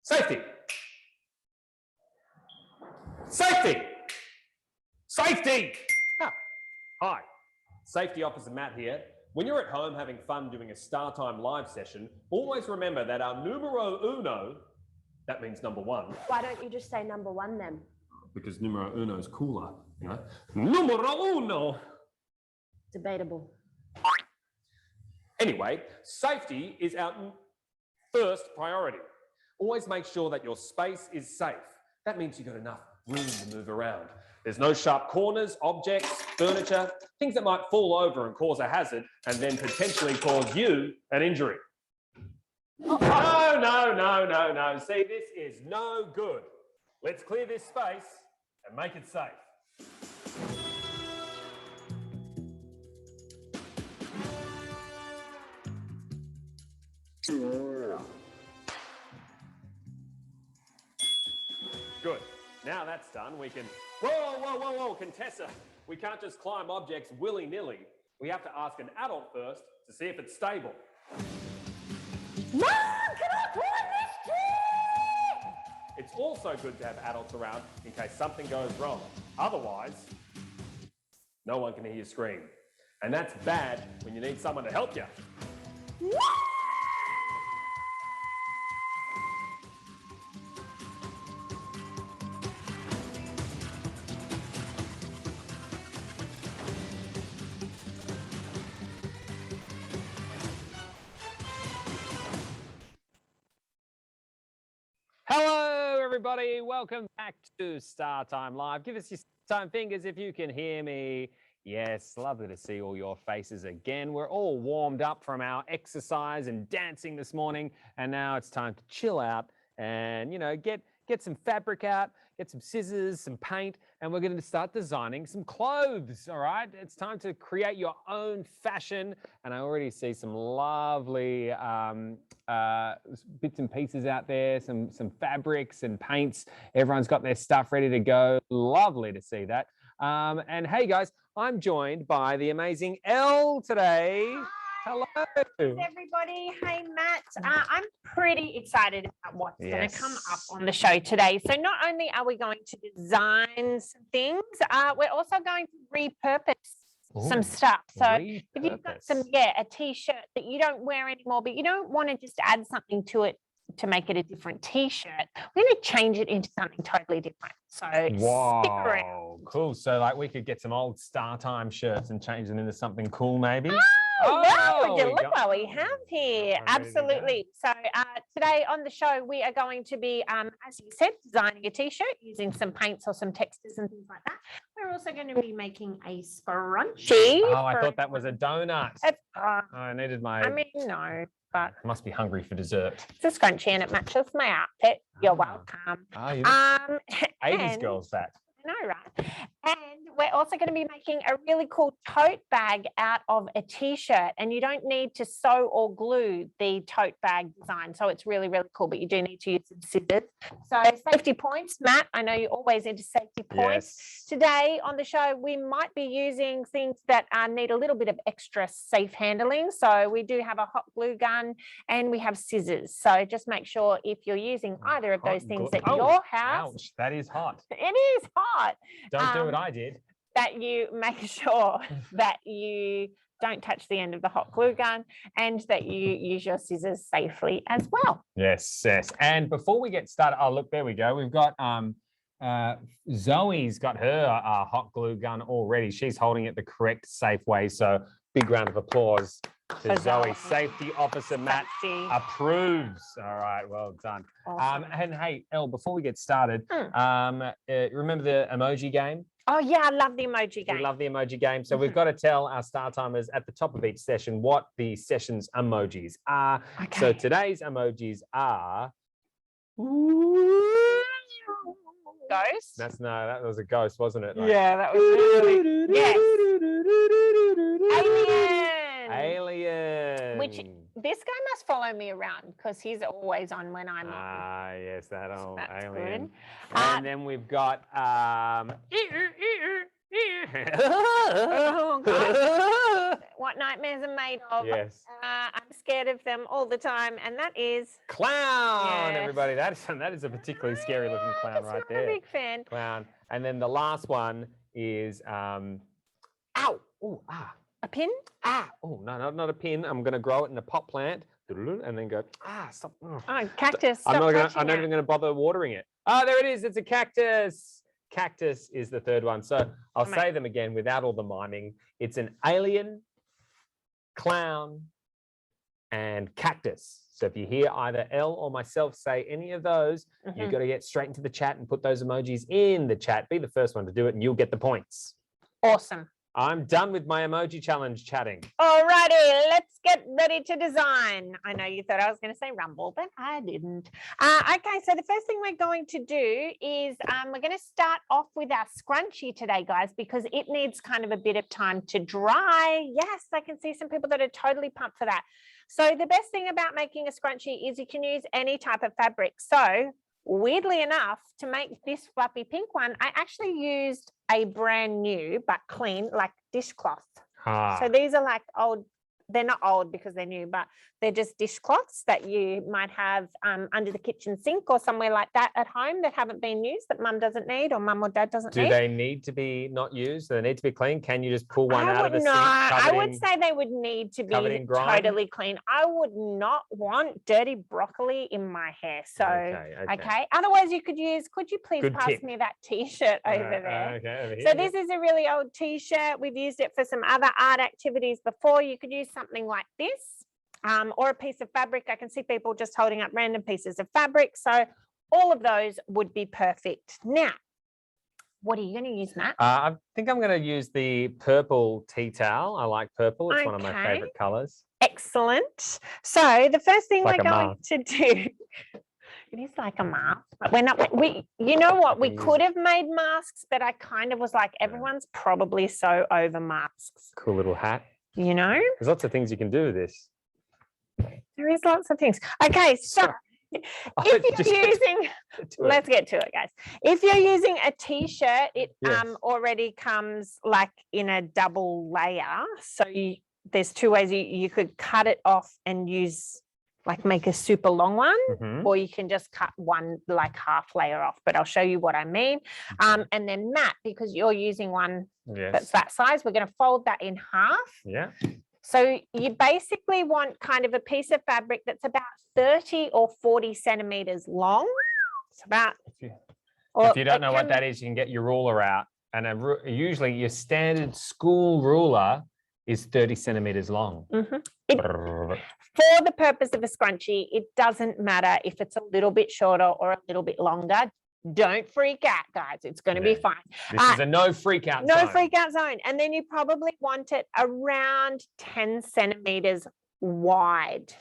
Safety. Safety. Safety. Hi, Safety Officer Matt here. When you're at home having fun doing a StarTime live session, always remember that our numero uno, that means number one. Why don't you just say number one then? Because numero uno is cooler, you know? Numero uno. Debatable. Anyway, safety is our first priority. Always make sure that your space is safe. That means you've got enough room to move around. There's no sharp corners, objects, furniture, things that might fall over and cause a hazard and then potentially cause you an injury. No. See, this is no good. Let's clear this space and make it safe. Good. Now that's done, we can... Whoa, Contessa. We can't just climb objects willy-nilly. We have to ask an adult first to see if it's stable. Mom, can I climb this tree? It's also good to have adults around in case something goes wrong. Otherwise, no one can hear you scream. And that's bad when you need someone to help you. Hello, everybody. Welcome back to StarTime Live. Give us your time fingers if you can hear me. Yes, lovely to see all your faces again. We're all warmed up from our exercise and dancing this morning, and now it's time to chill out and, you know, get some fabric out, get some scissors, some paint, and we're going to start designing some clothes, all right? It's time to create your own fashion, and I already see some lovely bits and pieces out there, some fabrics and paints. Everyone's got their stuff ready to go. Lovely to see that. And hey, guys, I'm joined by the amazing Elle today. Hello. Everybody. Hey, Matt. I'm pretty excited about what's going to come up on the show today. So not only are we going to design some things, we're also going to repurpose some stuff. So if you've got a t-shirt that you don't wear anymore, but you don't want to just add something to it to make it a different t-shirt, we're going to change it into something totally different. So stick around. Cool. So like we could get some old StarTime shirts and change them into something cool, maybe. Wow, look what we have here. Absolutely. So today on the show, we are going to be, as you said, designing a t-shirt using some paints or some textures and things like that. We're also going to be making a scrunchie. Oh, I thought that was a donut. I needed my... I mean, no, but... I must be hungry for dessert. It's a scrunchie and it matches my outfit. You're welcome. Oh, yeah. 80s girls that. I know, right? And we're also going to be making a really cool tote bag out of a t-shirt, and you don't need to sew or glue the tote bag design. So it's really, really cool, but you do need to use some scissors. So safety points, Matt, I know you're always into safety points. Yes. Today on the show, we might be using things that need a little bit of extra safe handling. So we do have a hot glue gun and we have scissors. So just make sure if you're using either of those things at your house. Ouch, that is hot. It is hot. Don't do what I did. That you make sure that you don't touch the end of the hot glue gun and that you use your scissors safely as well. Yes. And before we get started, oh, look, there we go. We've got Zoe's got her hot glue gun already. She's holding it the correct, safe way. So big round of applause to Zoe. Safety Officer Matt approves. All right, well done. Awesome. And hey, Elle, before we get started, remember the emoji game? Oh, yeah, I love the emoji game. We love the emoji game. So we've got to tell our StarTimers at the top of each session what the session's emojis are. Okay. So today's emojis are... Ghost? That was a ghost, wasn't it? Like... Yeah, that was really... Yes. Alien. Which this guy must follow me around because he's always on when I'm on. Yes, that old alien. Good. And then we've got what nightmares are made of. Yes. I'm scared of them all the time, and that is Clown, Yes. everybody. That is a particularly scary looking clown right there. I'm a big fan. Clown. And then the last one is ow. Oh, A pin? Oh, no, not a pin. I'm going to grow it in a pot plant and then go, stop. Oh, cactus. I'm Stop not touching even going to bother watering it. There it is. It's a cactus. Cactus is the third one. So I'll say them again without all the miming. It's an alien, clown, and cactus. So if you hear either Elle or myself say any of those, you've got to get straight into the chat and put those emojis in the chat. Be the first one to do it and you'll get the points. Awesome. I'm done with my emoji challenge chatting. Alrighty, let's get ready to design. I know you thought I was going to say rumble, but I didn't. Okay, so the first thing we're going to do is we're going to start off with our scrunchie today, guys, because it needs kind of a bit of time to dry. Yes, I can see some people that are totally pumped for that. So the best thing about making a scrunchie is you can use any type of fabric. So weirdly enough, to make this fluffy pink one, I actually used a brand new but clean like dishcloth. So these are like old, they're not old because they're new, but they're just dishcloths that you might have under the kitchen sink or somewhere like that at home that haven't been used, that mum doesn't need or mum or dad doesn't need. Do they need to be not used? Do they need to be clean? Can you just pull one out of the sink? I would say they would need to be totally clean. I would not want dirty broccoli in my hair. So, okay. Otherwise you could use, could you please pass me that t-shirt over there? Okay, over here. So this is a really old t-shirt. We've used it for some other art activities before. You could use something like this. Or a piece of fabric. I can see people just holding up random pieces of fabric. So all of those would be perfect. Now, what are you going to use, Matt? I think I'm going to use the purple tea towel. I like purple. It's one of my favorite colors. Excellent. So the first thing we're going to do, it is like a mask, but we're not, you know what, we could have made masks, but I kind of was like, everyone's probably so over masks. Cool little hat. You know? There's lots of things you can do with this. There is lots of things. Okay, so if you're using, let's get to it, guys. If you're using a t-shirt, it already comes like in a double layer. So there's two ways you could cut it off and use, like make a super long one, or you can just cut one like half layer off, but I'll show you what I mean. And then Matt, because you're using one that's that size, we're going to fold that in half. Yeah. So you basically want kind of a piece of fabric that's about 30 or 40 centimeters long. It's about. If you don't know what that is, you can get your ruler out. And usually your standard school ruler is 30 centimeters long. For the purpose of a scrunchie, it doesn't matter if it's a little bit shorter or a little bit longer. Don't freak out, guys. It's going to be fine. This is a no freak out zone. No freak out zone. And then you probably want it around 10 centimeters wide.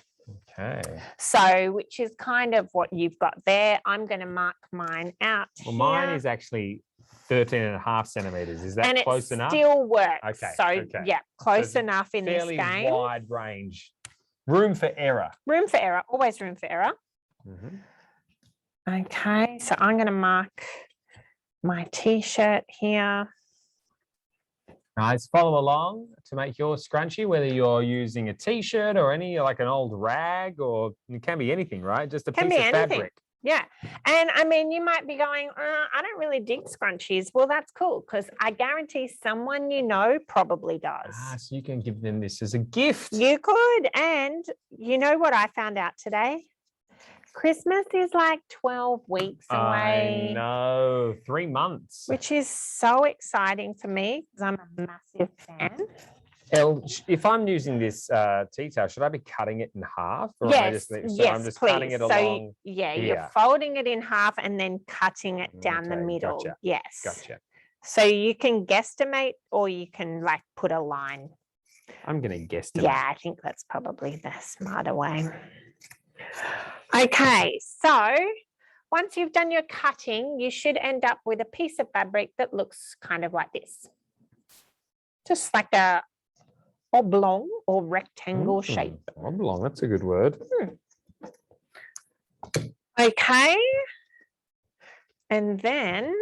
Okay. So, which is kind of what you've got there. I'm going to mark mine out. Well, mine is actually 13.5 centimeters. Is that close enough? And it still works. Okay. So, yeah, close enough in this game. Fairly wide range. Room for error. Room for error. Always room for error. Okay, so I'm going to mark my t-shirt here. Guys, follow along to make your scrunchie, whether you're using a t-shirt or any like an old rag, or it can be anything, right? Just a piece of fabric. Yeah. And I mean, you might be going, I don't really dig scrunchies. Well, that's cool, because I guarantee someone you know probably does. So you can give them this as a gift. You could. And you know what I found out today? Christmas is like 12 weeks away. I know, 3 months. Which is so exciting for me because I'm a massive fan. Elle, if I'm using this tea towel, should I be cutting it in half? Or yes, I'm just please. cutting it along. Yeah, you're folding it in half and then cutting it down the middle. Gotcha. Yes. Gotcha. So you can guesstimate or you can like put a line. I'm going to guesstimate. Yeah, I think that's probably the smarter way. Okay, so once you've done your cutting, you should end up with a piece of fabric that looks kind of like this. Just like a oblong or rectangle shape. Oblong, that's a good word. Okay. And then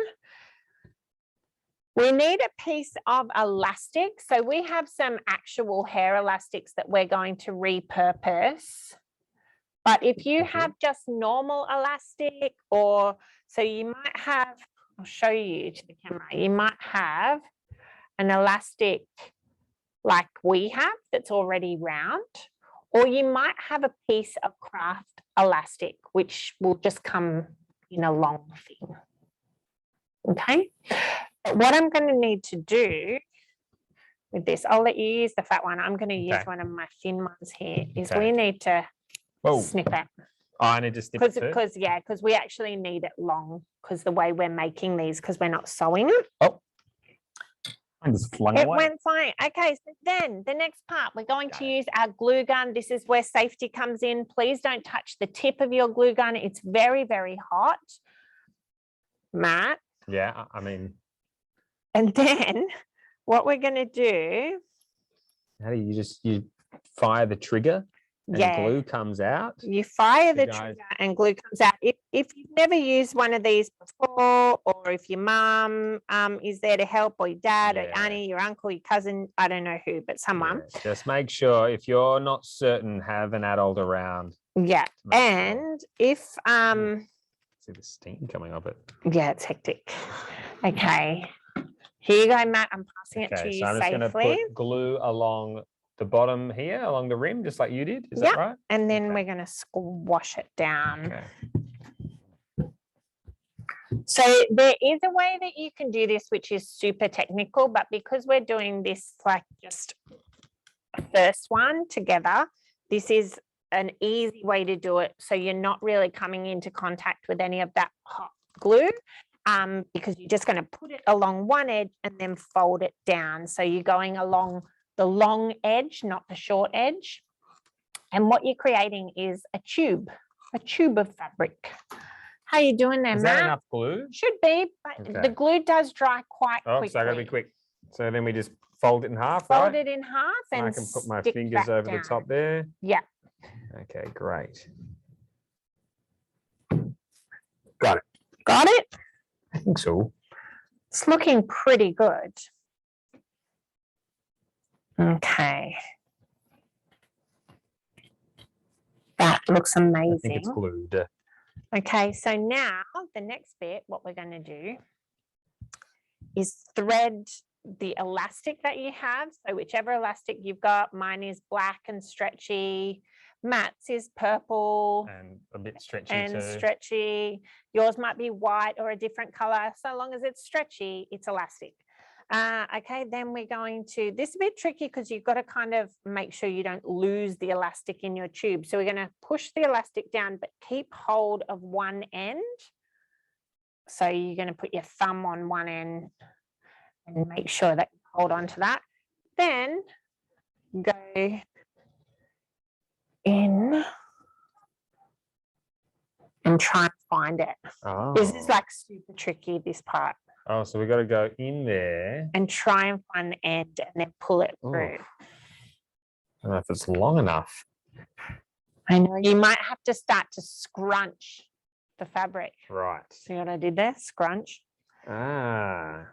We need a piece of elastic. So we have some actual hair elastics that we're going to repurpose. But if you have just normal elastic, or so you might have, I'll show you to the camera, you might have an elastic like we have that's already round, or you might have a piece of craft elastic, which will just come in a long thing. Okay. But what I'm going to need to do with this, I'll let you use the fat one. I'm going to use one of my thin ones here, is we need to snip it. Oh, I need to snip it too? Because we actually need it long, because the way we're making these, because we're not sewing it. Oh, I just flung away. It went flying. Okay, so then the next part, we're going to use our glue gun. This is where safety comes in. Please don't touch the tip of your glue gun. It's very, very hot. Matt? Yeah, I mean. And then what we're going to do. How do you fire the trigger? And glue comes out. You fire the trigger and glue comes out. If you've never used one of these before, or if your mum is there to help, or your dad or auntie, your uncle, your cousin, I don't know who, but someone. Just make sure, if you're not certain, have an adult around. Yeah. And if see the steam coming off it. Yeah, it's hectic. Okay. Here you go, Matt. I'm passing it to you safely. So I'm just going to put glue along the bottom here, along the rim, just like you did. Is that right? And then we're going to squash it down. Okay. So there is a way that you can do this, which is super technical, but because we're doing this like just a first one together, this is an easy way to do it. So you're not really coming into contact with any of that hot glue. Because you're just going to put it along one edge and then fold it down. So you're going along the long edge, not the short edge. And what you're creating is a tube of fabric. How you doing there, Matt? Is that enough glue? Should be, but the glue does dry quite quickly. So I got to be quick. So then we just fold it in half, Fold it in half and I can put my fingers over the top there. Yeah. Okay, great. Got it. Got it? I think so. It's looking pretty good. Okay. That looks amazing. I think it's glued. Okay, so now the next bit, what we're going to do is thread the elastic that you have. So whichever elastic you've got, mine is black and stretchy. Matt's is purple and a bit stretchy and stretchy. Yours might be white or a different color. So long as it's stretchy, it's elastic. Okay, then we're going to, this is a bit tricky because you've got to kind of make sure you don't lose the elastic in your tube. So we're going to push the elastic down, but keep hold of one end. So you're going to put your thumb on one end and make sure that you hold on to that. Then go in and try and find it. Oh. This is like super tricky, this part. Oh, so we got to go in there and try and find the end and then pull it through. I don't know if it's long enough. I know you might have to start to scrunch the fabric. Right. See what I did there? Scrunch. Ah.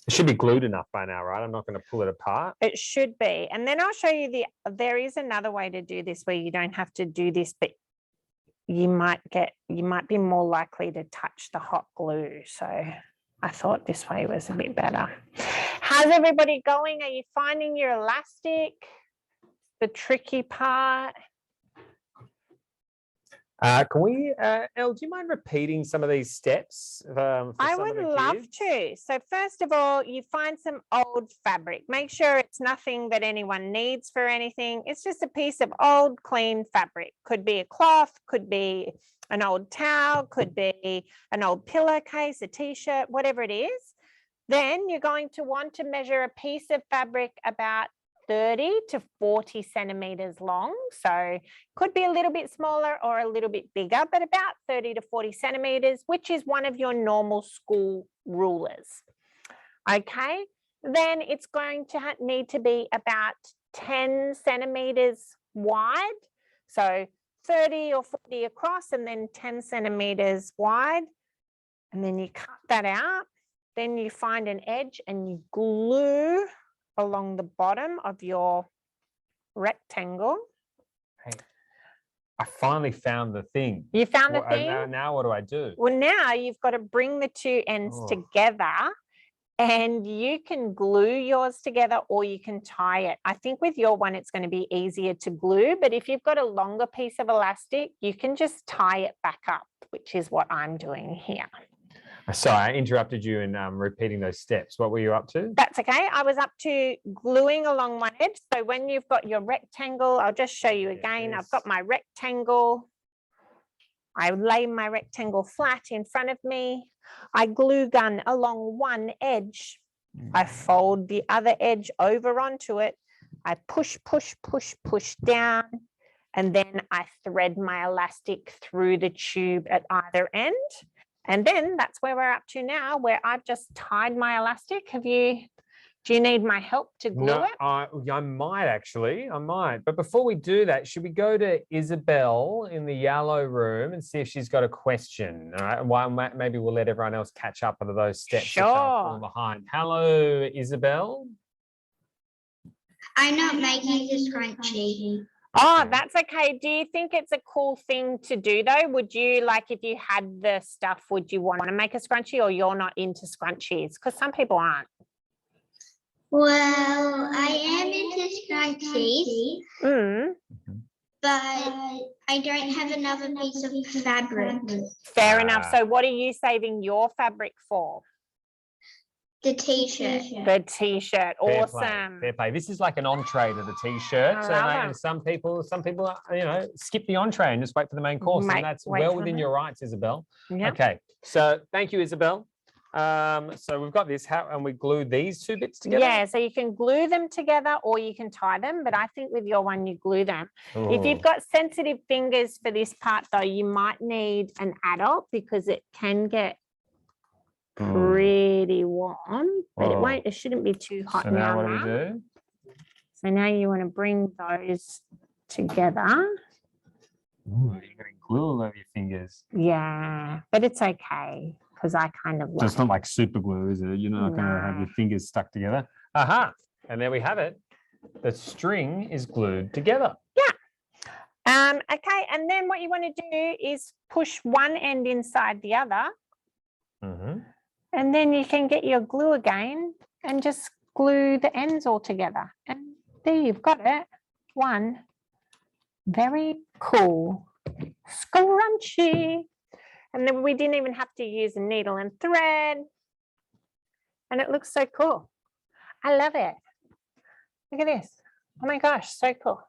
It should be glued enough by now, right? I'm not going to pull it apart. It should be. And then I'll show you there is another way to do this where you don't have to do this, but you might be more likely to touch the hot glue. So I thought this way was a bit better. How's everybody going? Are you finding your elastic? The tricky part? Can we, Elle, do you mind repeating some of these steps? I would love to. So first of all, you find some old fabric. Make sure it's nothing that anyone needs for anything. It's just a piece of old, clean fabric. Could be a cloth, could be an old towel, could be an old pillowcase, a t-shirt, whatever it is. Then you're going to want to measure a piece of fabric about 30 to 40 centimeters long. So could be a little bit smaller or a little bit bigger, but about 30 to 40 centimeters, which is one of your normal school rulers. Okay, then it's going to need to be about 10 centimeters wide. So 30 or 40 across and then 10 centimeters wide. And then you cut that out. then you find an edge and you glue along the bottom of your rectangle. Hey, I finally found the thing. You found the thing? Now what do I do? Well, now you've got to bring the two ends together, and you can glue yours together or you can tie it. I think with your one, it's going to be easier to glue, but if you've got a longer piece of elastic, you can just tie it back up, which is what I'm doing here. Sorry, I interrupted you in repeating those steps. What were you up to? That's okay. I was up to gluing along one edge. So when you've got your rectangle, I'll just show you again. I've got my rectangle. I lay my rectangle flat in front of me. I glue gun along one edge. I fold the other edge over onto it. I push, push, push, push down. And then I thread my elastic through the tube at either end. And then that's where we're up to now, where I've just tied my elastic. Do you need my help to glue it? I might actually, But before we do that, should we go to Isabel in the yellow room and see if she's got a question? All right, well, maybe we'll let everyone else catch up on those steps. Sure. Behind. Hello, Isabel. I'm not making the scrunchie. Oh, that's okay. Do you think it's a cool thing to do though? Would you, like, if you had the stuff, would you want to make a scrunchie, or you're not into scrunchies? Because some people aren't. Well, I am into scrunchies, but I don't have another piece of fabric. Fair enough. So what are you saving your fabric for? The t-shirt. The t-shirt. Awesome. Fair play. This is like an entree to the t-shirt. And some people, skip the entree and just wait for the main course. And that's well within your rights, Isabel. Yep. Okay. So thank you, Isabel. So we've got this, and we glue these two bits together? Yeah, so you can glue them together or you can tie them, but I think with your one, you glue them. Ooh. If you've got sensitive fingers for this part though, you might need an adult because it can get pretty warm, but it shouldn't be too hot. So now what do we do? So now you want to bring those together. Ooh, you're going to glue all over your fingers. Yeah, but it's okay because I kind of so it's not like super glue, is it? You're not going to have your fingers stuck together. Aha, and there we have it. The string is glued together. Yeah. Okay, and then what you want to do is push one end inside the other. And then you can get your glue again and just glue the ends all together. And there you've got it. One very cool scrunchie. And then we didn't even have to use a needle and thread. And it looks so cool. I love it. Look at this. Oh my gosh, so cool.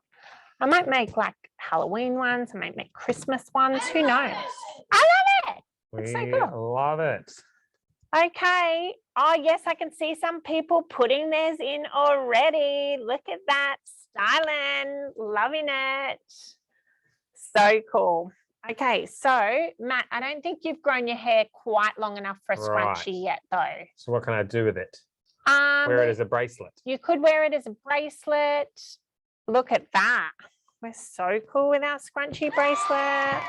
I might make like Halloween ones. I might make Christmas ones. Who knows? I love it. It's so cool. Love it. Okay. Oh, yes, I can see some people putting theirs in already. Look at that. Styling. Loving it. So cool. Okay, so Matt, I don't think you've grown your hair quite long enough for a scrunchie yet, though. So what can I do with it? Wear it as a bracelet. You could wear it as a bracelet. Look at that. We're so cool with our scrunchie bracelets.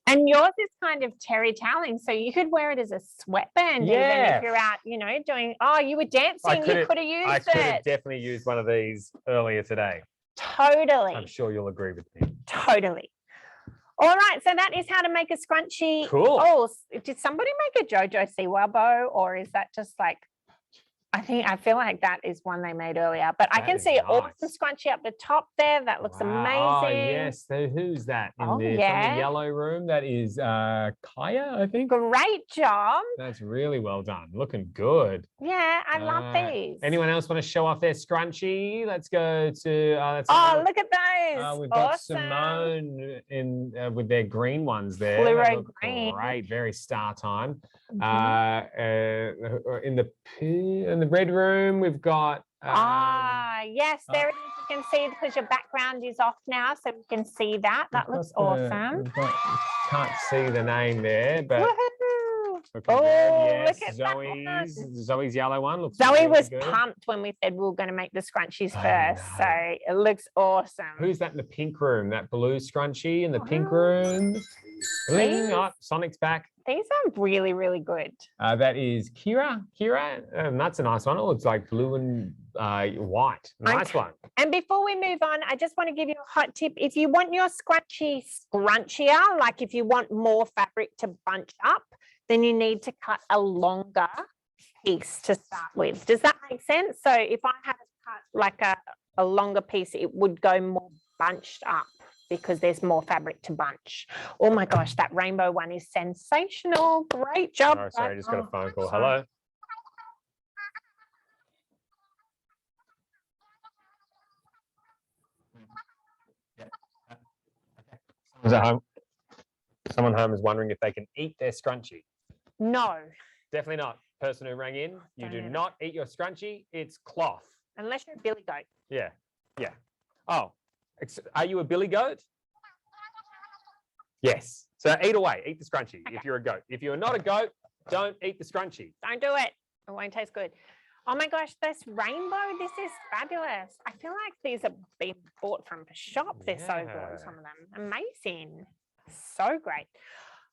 And yours is kind of terry toweling, so you could wear it as a sweatband even if you're out, doing, you were dancing, you could have used it. I could have definitely used one of these earlier today. Totally. I'm sure you'll agree with me. Totally. All right, so that is how to make a scrunchie. Cool. Oh, did somebody make a JoJo Siwa bow, or is that just like, I feel like that is one they made earlier, but I can see awesome scrunchie up the top there. That looks amazing. Oh, yes. So who's that in the yellow room? That is Kaya, I think. Great job. That's really well done. Looking good. Yeah, I love these. Anyone else want to show off their scrunchie? Let's go to... look at those. We've got Simone in with their green ones there. Fluoro green. Great. Very StarTime. In the red room, we've got... yes, there it is. You can see because your background is off now, so we can see that. That looks awesome. Can't see the name there, but... Yes, look at Zoe's yellow one. Looks Zoe was pumped when we said we were going to make the scrunchies first, so it looks awesome. Who's that in the pink room? That blue scrunchie in the pink room? Bling. Oh, Sonic's back. These are really, really good. That is Kira. That's a nice one. It looks like blue and white. Nice one. And before we move on, I just want to give you a hot tip. If you want your scrunchie scrunchier, like if you want more fabric to bunch up, then you need to cut a longer piece to start with. Does that make sense? So if I had cut like a longer piece, it would go more bunched up because there's more fabric to bunch. Oh my gosh, that rainbow one is sensational. Great job. Oh, sorry, I just got a phone call. Hello. Someone home is wondering if they can eat their scrunchie. No. Definitely not. Person who rang in, you do Don't not eat your scrunchie. It's cloth. Unless you're a billy goat. Yeah. Yeah. Oh, are you a billy goat? Yes. So eat away. Eat the scrunchie if you're a goat. If you're not a goat, don't eat the scrunchie. Don't do it. It won't taste good. Oh my gosh, this rainbow, this is fabulous. I feel like these are being bought from the shop. They're so good, some of them. Amazing. So great.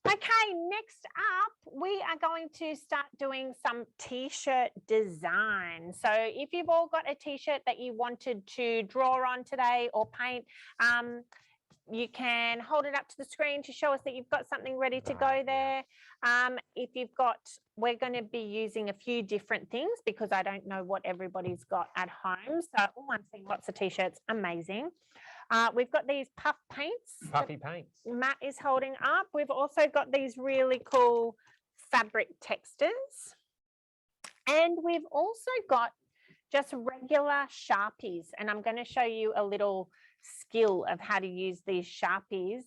Okay, next up, we are going to start doing some t-shirt design. So if you've all got a t-shirt that you wanted to draw on today or paint, you can hold it up to the screen to show us that you've got something ready to go there. If you've got, we're going to be using a few different things because I don't know what everybody's got at home. So I'm seeing lots of t-shirts. Amazing. We've got these puff paints. Puffy paints. Matt is holding up. We've also got these really cool fabric textures. And we've also got just regular Sharpies. And I'm going to show you a little skill of how to use these Sharpies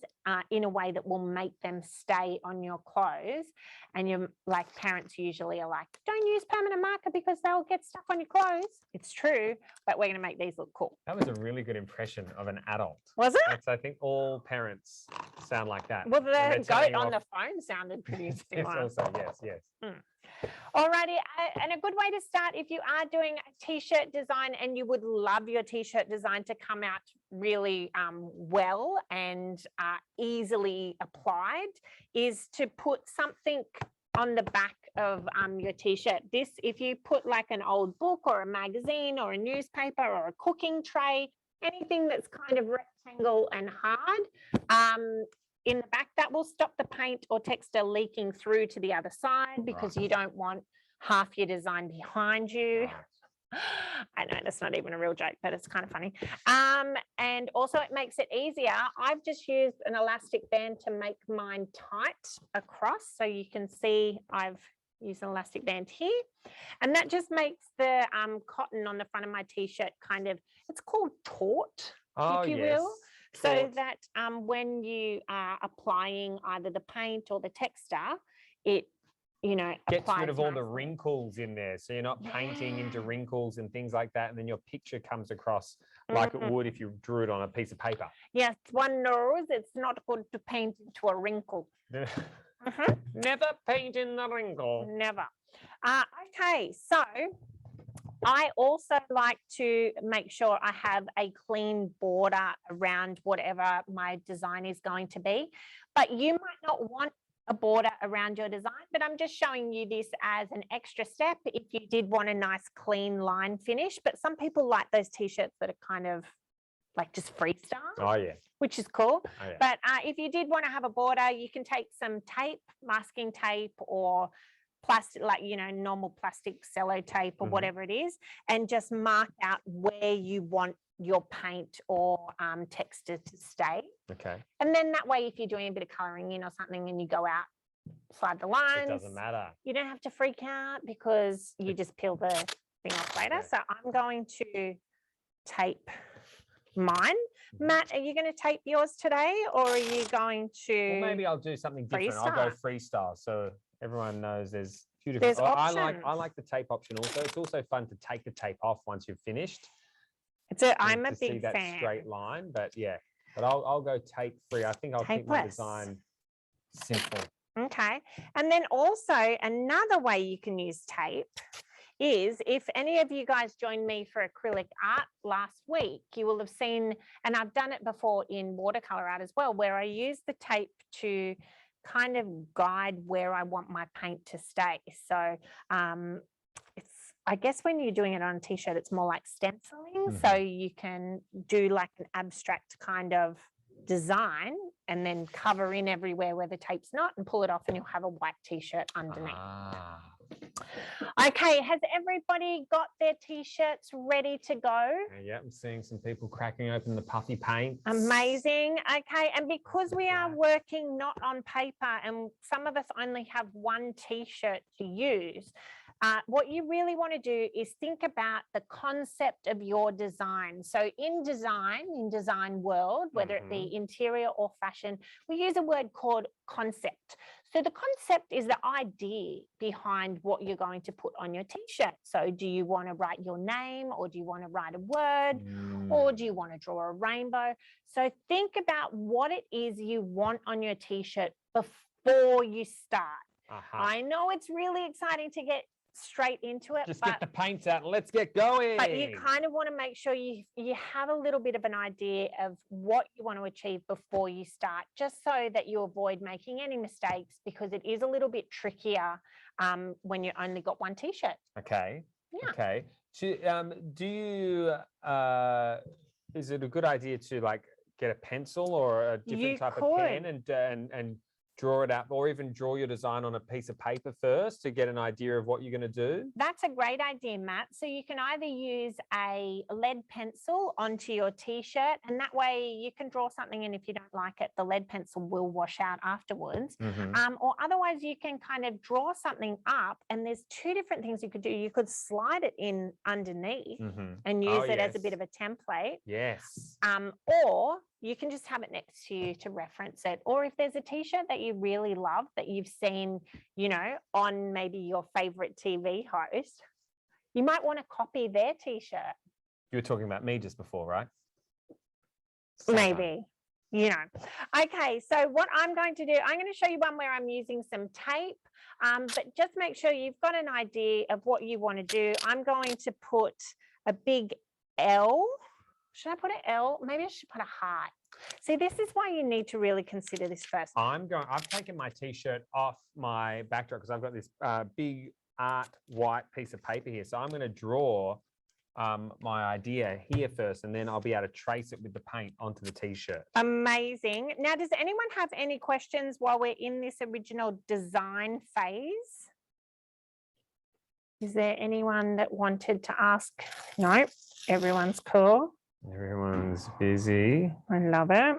in a way that will make them stay on your clothes. And you're like, parents usually are like, don't use permanent marker because they'll get stuck on your clothes. It's true, but we're going to make these look cool. That was a really good impression of an adult. Was it? I think all parents sound like that. Well, the goat on the phone sounded pretty similar. Yes, also, yes. Alrighty, and a good way to start if you are doing a t-shirt design and you would love your t-shirt design to come out really well and easily applied is to put something on the back of your t-shirt. This, if you put like an old book or a magazine or a newspaper or a cooking tray, anything that's kind of rectangle and hard, in the back, that will stop the paint or texture leaking through to the other side because you don't want half your design behind you. I know that's not even a real joke, but it's kind of funny. And also it makes it easier. I've just used an elastic band to make mine tight across. So you can see I've used an elastic band here. And that just makes the cotton on the front of my t-shirt kind of, it's called taut, if you will. So that when you are applying either the paint or the texture, it, gets rid of all the wrinkles in there. So you're not painting into wrinkles and things like that. And then your picture comes across like it would if you drew it on a piece of paper. Yes, one knows it's not good to paint into a wrinkle. Never paint in the wrinkle. Never. Okay, so I also like to make sure I have a clean border around whatever my design is going to be, but you might not want a border around your design, but I'm just showing you this as an extra step if you did want a nice clean line finish. But some people like those t-shirts that are kind of like just freestyle. Oh yeah. Which is cool. Oh, yeah. But if you did want to have a border, you can take some tape, masking tape, or plastic, like, normal plastic cello tape or whatever it is, and just mark out where you want your paint or texture to stay. Okay. And then that way, if you're doing a bit of coloring in or something and you go out, slide the lines. It doesn't matter. You don't have to freak out because you just peel the thing off later. Yeah. So I'm going to tape mine. Matt, are you going to tape yours today, or are you going to? Well, maybe I'll do something different. Freestyle? I'll go freestyle, so everyone knows there's a few different. I like the tape option also. It's also fun to take the tape off once you've finished. I'm a big see that fan. Straight line, but yeah. But I'll go tape free. I think I'll keep my design simple. Okay, and then also another way you can use tape is if any of you guys joined me for acrylic art last week, you will have seen, and I've done it before in watercolor art as well, where I use the tape to kind of guide where I want my paint to stay. So it's, I guess when you're doing it on a t-shirt, it's more like stenciling. So you can do like an abstract kind of design and then cover in everywhere where the tape's not and pull it off and you'll have a white t-shirt underneath. Okay, has everybody got their t-shirts ready to go? Yeah, I'm seeing some people cracking open the puffy paint. Amazing. Okay, and because we are working not on paper and some of us only have one t-shirt to use, what you really want to do is think about the concept of your design. So in design world, whether it be interior or fashion, we use a word called concept. So the concept is the idea behind what you're going to put on your t-shirt. So do you want to write your name, or do you want to write a word, or do you want to draw a rainbow? So think about what it is you want on your t-shirt before you start. I know it's really exciting to get straight into it. Just get the paints out and let's get going. But you kind of want to make sure you have a little bit of an idea of what you want to achieve before you start, just so that you avoid making any mistakes, because it is a little bit trickier when you only got one t-shirt. Okay. Yeah. Okay. Do you, is it a good idea to like get a pencil or a different type of pen and draw it out, or even draw your design on a piece of paper first to get an idea of what you're going to do? That's a great idea, Matt. So you can either use a lead pencil onto your t-shirt, and that way you can draw something, and if you don't like it, the lead pencil will wash out afterwards. Or otherwise you can kind of draw something up, and there's two different things you could do. You could slide it in underneath and use it as a bit of a template. Yes. Or you can just have it next to you to reference it. Or if there's a t-shirt that you really love that you've seen, you know, on maybe your favorite TV host, you might want to copy their t-shirt. You were talking about me just before, right? Maybe, you know. Okay, so what I'm going to do, I'm going to show you one where I'm using some tape, but just make sure you've got an idea of what you want to do. I'm going to put a big L. Should I put an L? Maybe I should put a heart. See, this is why you need to really consider this first. I've taken my t-shirt off my backdrop because I've got this big art white piece of paper here. So I'm going to draw my idea here first, and then I'll be able to trace it with the paint onto the t-shirt. Amazing. Now, does anyone have any questions while we're in this original design phase? Is there anyone that wanted to ask? No, everyone's cool. Everyone's busy. I love it.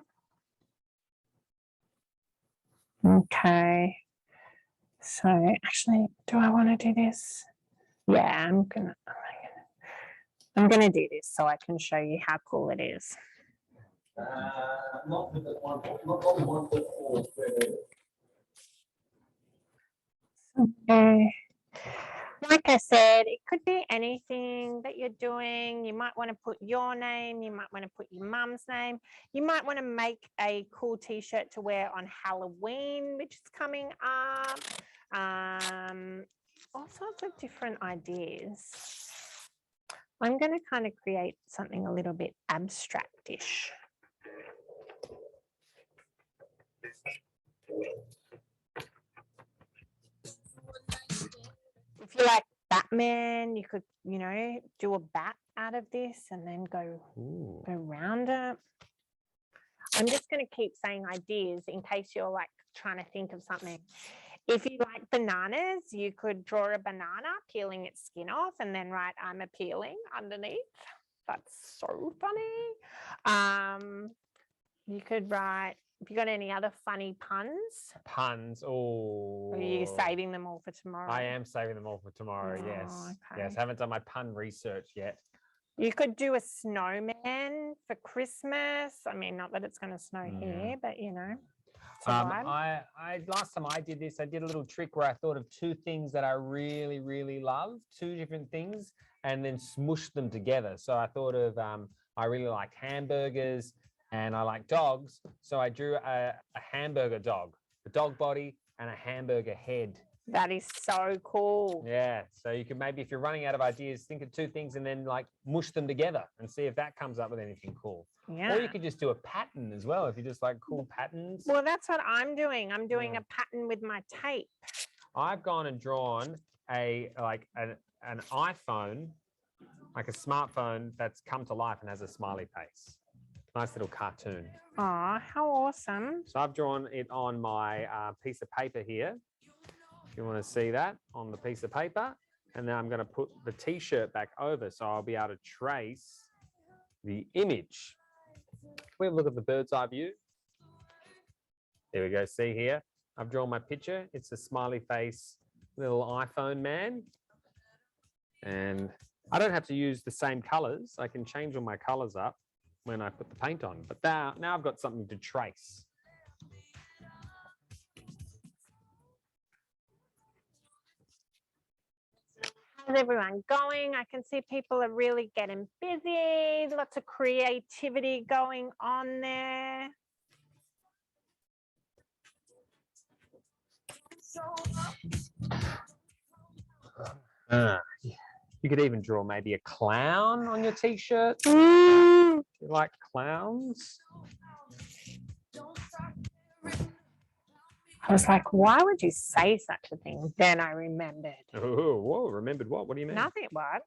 Okay. So actually, do I want to do this? Yeah, I'm gonna do this so I can show you how cool it is. Okay. Like I said, it could be anything that you're doing. You might want to put your name. You might want to put your mum's name. You might want to make a cool t-shirt to wear on Halloween, which is coming up. All sorts of different ideas. I'm going to kind of create something a little bit abstract-ish. If you like Batman, you could, you know, do a bat out of this and then go around it. I'm just going to keep saying ideas in case you're like trying to think of something. If you like bananas, you could draw a banana, peeling its skin off, and then write "I'm a peeling" underneath. That's so funny. You could write, have you got any other funny puns? Puns, oh. Or are you saving them all for tomorrow? I am saving them all for tomorrow, yes. Okay. Yes, haven't done my pun research yet. You could do a snowman for Christmas. I mean, not that it's going to snow here, but you know. Last time I did this, I did a little trick where I thought of two things that I really, really love, two different things, and then smushed them together. So I thought of, I really like hamburgers and I like dogs. So I drew a hamburger dog, a dog body and a hamburger head. That is so cool. Yeah. So you can maybe, if you're running out of ideas, think of 2 things and then like mush them together and see if that comes up with anything cool. Yeah. Or you could just do a pattern as well if you just like cool patterns. Well, that's what I'm doing. I'm doing a pattern with my tape. I've gone and drawn an iPhone, like a smartphone that's come to life and has a smiley face. Nice little cartoon. Oh, how awesome. So I've drawn it on my piece of paper here. If you want to see that on the piece of paper. And then I'm going to put the t-shirt back over so I'll be able to trace the image. We have a look at the bird's eye view. There we go. See here. I've drawn my picture. It's a smiley face little iPhone man. And I don't have to use the same colors. I can change all my colors up when I put the paint on. But now I've got something to trace. How's everyone going? I can see people are really getting busy. Lots of creativity going on there. You could even draw maybe a clown on your t-shirt. You like clowns? I was like, why would you say such a thing? Then I remembered. Oh, whoa, remembered what? What do you mean? Nothing, what?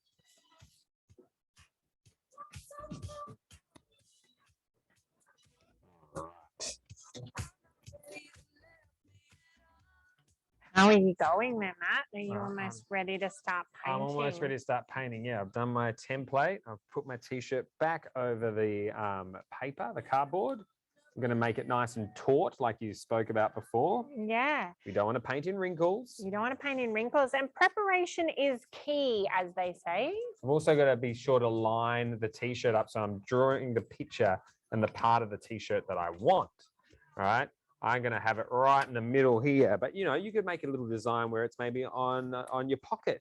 How are you going there, Matt? Are you almost ready to start painting? I'm almost ready to start painting. Yeah, I've done my template. I've put my t-shirt back over the paper, the cardboard. I'm going to make it nice and taut, like you spoke about before. Yeah. We don't want to paint in wrinkles. You don't want to paint in wrinkles. And preparation is key, as they say. I've also got to be sure to line the t-shirt up. So I'm drawing the picture and the part of the t-shirt that I want. All right. I'm going to have it right in the middle here. But, you know, you could make a little design where it's maybe on your pocket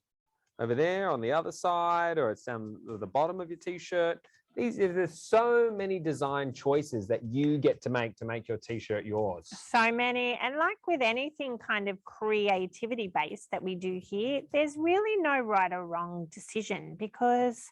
over there on the other side, or it's down the bottom of your t-shirt. There's so many design choices that you get to make your t-shirt yours. So many. And like with anything kind of creativity based that we do here, there's really no right or wrong decision because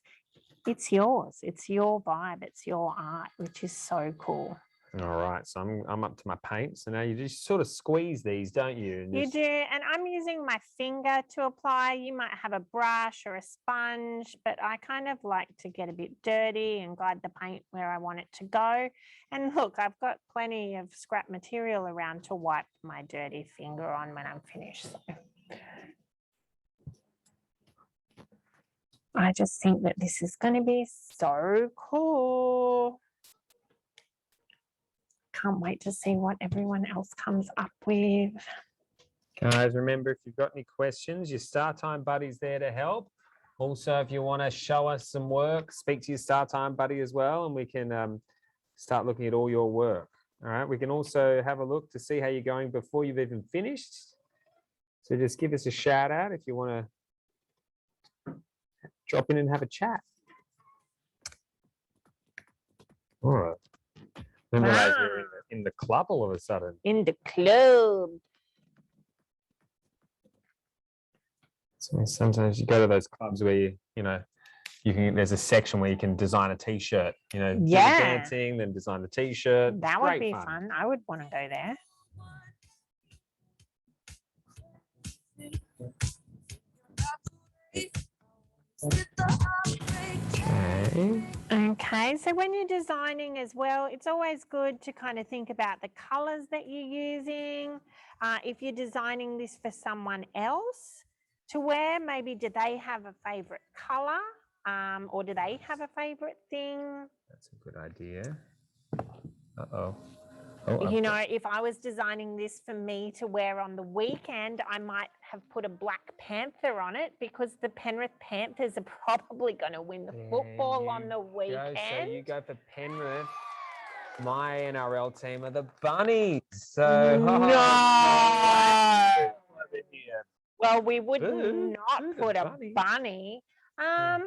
it's yours. It's your vibe. It's your art, which is so cool. All right, so I'm up to my paint. So now you just sort of squeeze these, don't you? You do, and I'm using my finger to apply. You might have a brush or a sponge, but I kind of like to get a bit dirty and glide the paint where I want it to go. And look, I've got plenty of scrap material around to wipe my dirty finger on when I'm finished. So I just think that this is going to be so cool. Can't wait to see what everyone else comes up with. Guys, remember, if you've got any questions, your StarTime buddy's there to help. Also, if you want to show us some work, speak to your StarTime buddy as well, and we can start looking at all your work. All right, we can also have a look to see how you're going before you've even finished. So just give us a shout out if you want to drop in and have a chat. All right. Wow. We're in the club all of a sudden. In the club. So sometimes you go to those clubs where you can. There's a section where you can design a t-shirt. You know, yeah, dancing, then design the t-shirt. That would be fun. I would want to go there. Okay, so when you're designing as well, it's always good to kind of think about the colors that you're using. If you're designing this for someone else to wear, maybe do they have a favorite color or do they have a favorite thing? That's a good idea. Uh-oh. You know, if I was designing this for me to wear on the weekend, I might have put a Black Panther on it because the Penrith Panthers are probably going to win the football on the weekend. So you go for Penrith. My NRL team are the Bunnies. So no. Well, we would not put a bunny. What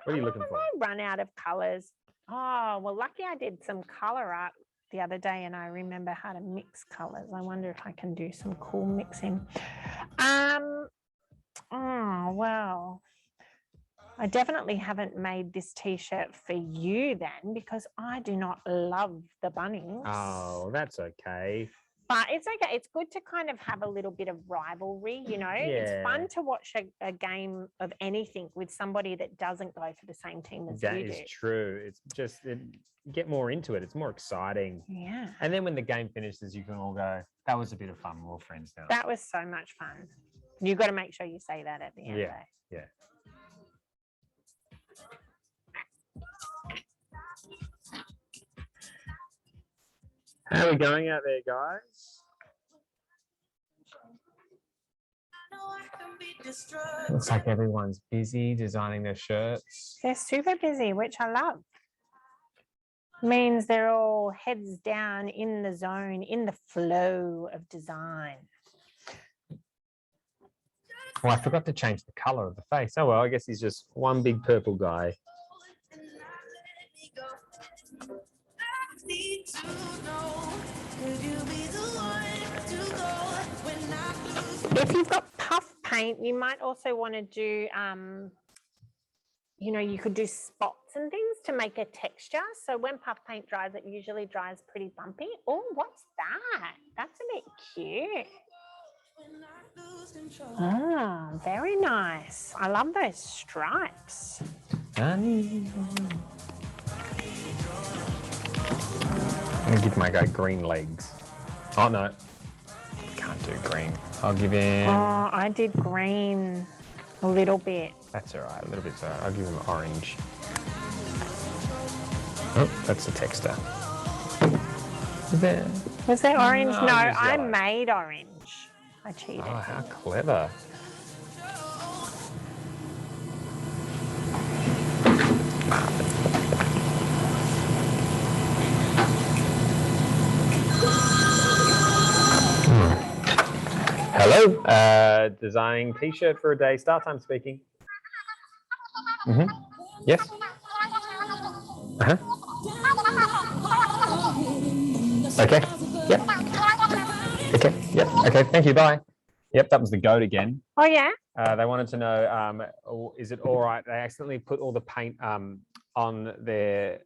are you looking for? I run out of colours. Oh, well, lucky I did some colour art the other day and I remember how to mix colors. I wonder if I can do some cool mixing. Oh, well, I definitely haven't made this t-shirt for you then because I do not love the bunnies. Oh, that's okay. But it's okay. It's good to kind of have a little bit of rivalry, you know. It's fun to watch a game of anything with somebody that doesn't go for the same team as you do. That is true. It's just get more into it. It's more exciting. Yeah. And then when the game finishes, you can all go, that was a bit of fun. We're all friends now. That was so much fun. You've got to make sure you say that at the end. Yeah. Yeah. How are we going out there, guys? Looks like everyone's busy designing their shirts. They're super busy, which I love. Means they're all heads down in the zone, in the flow of design. Oh, I forgot to change the color of the face. Oh, well, I guess he's just one big purple guy. If you've got puff paint, you might also want to do, you know, you could do spots and things to make a texture. So when puff paint dries, it usually dries pretty bumpy. Oh, what's that? That's a bit cute. Ah, very nice. I love those stripes. I'm gonna give my guy green legs. Oh no, can't do green. I'll give him. Oh, I did green a little bit. That's all right, a little bit's all right. I'll give him orange. Oh, that's the texture. Was there orange? No, No, it was I yellow. made orange. I cheated. Oh, how clever. Hello, designing t-shirt for a day. StarTime speaking. Yes. Okay. Yep. Okay. Yep. Okay. Thank you. Bye. Yep. That was the goat again. Oh yeah. They wanted to know, is it all right? They accidentally put all the paint on their